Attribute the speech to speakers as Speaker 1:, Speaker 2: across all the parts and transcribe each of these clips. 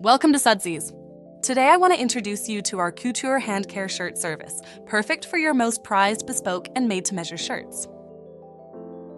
Speaker 1: Welcome to Sudsies. Today I want to introduce you to our couture handcare shirt service, perfect for your most prized bespoke and made-to-measure shirts.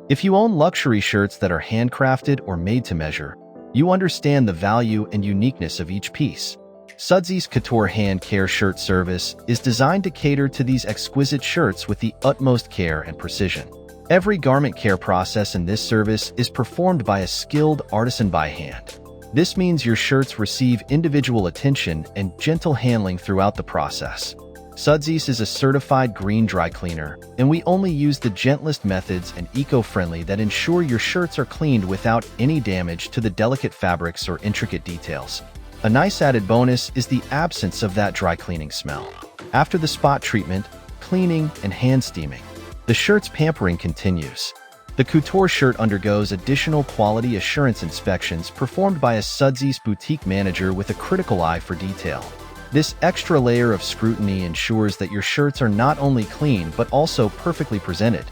Speaker 2: If you own luxury shirts that are handcrafted or made to measure, you understand the value and uniqueness of each piece. Sudsies Couture Handcare shirt service is designed to cater to these exquisite shirts with the utmost care and precision. Every garment care process in this service is performed by a skilled artisan by hand. This means your shirts receive individual attention and gentle handling throughout the process. Sudsies is a certified green dry cleaner, and we only use the gentlest methods and eco-friendly that ensure your shirts are cleaned without any damage to the delicate fabrics or intricate details. A nice added bonus is the absence of that dry cleaning smell. After the spot treatment, cleaning, and hand steaming, the shirt's pampering continues. The couture shirt undergoes additional quality assurance inspections performed by a Sudsies boutique manager with a critical eye for detail. This extra layer of scrutiny ensures that your shirts are not only clean but also perfectly presented.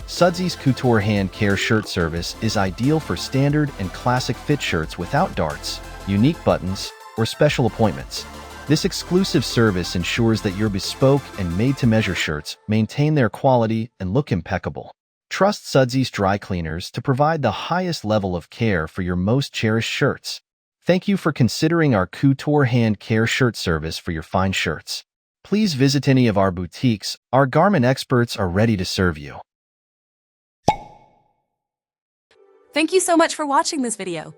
Speaker 2: Sudsies Couture Handcare shirt service is ideal for standard and classic fit shirts without darts, unique buttons, or special appointments. This exclusive service ensures that your bespoke and made-to-measure shirts maintain their quality and look impeccable. Trust Sudsies Dry Cleaners to provide the highest level of care for your most cherished shirts. Thank you for considering our Couture Handcare shirt service for your fine shirts. Please visit any of our boutiques. Our garment experts are ready to serve you.
Speaker 1: Thank you so much for watching this video.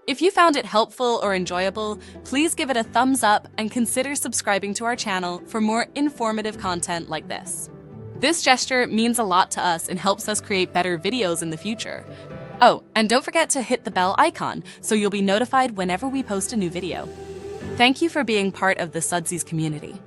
Speaker 1: If you found it helpful or enjoyable, please give it a thumbs up and consider subscribing to our channel for more informative content like this. This gesture means a lot to us and helps us create better videos in the future. Oh, and don't forget to hit the bell icon so you'll be notified whenever we post a new video. Thank you for being part of the Sudsies community.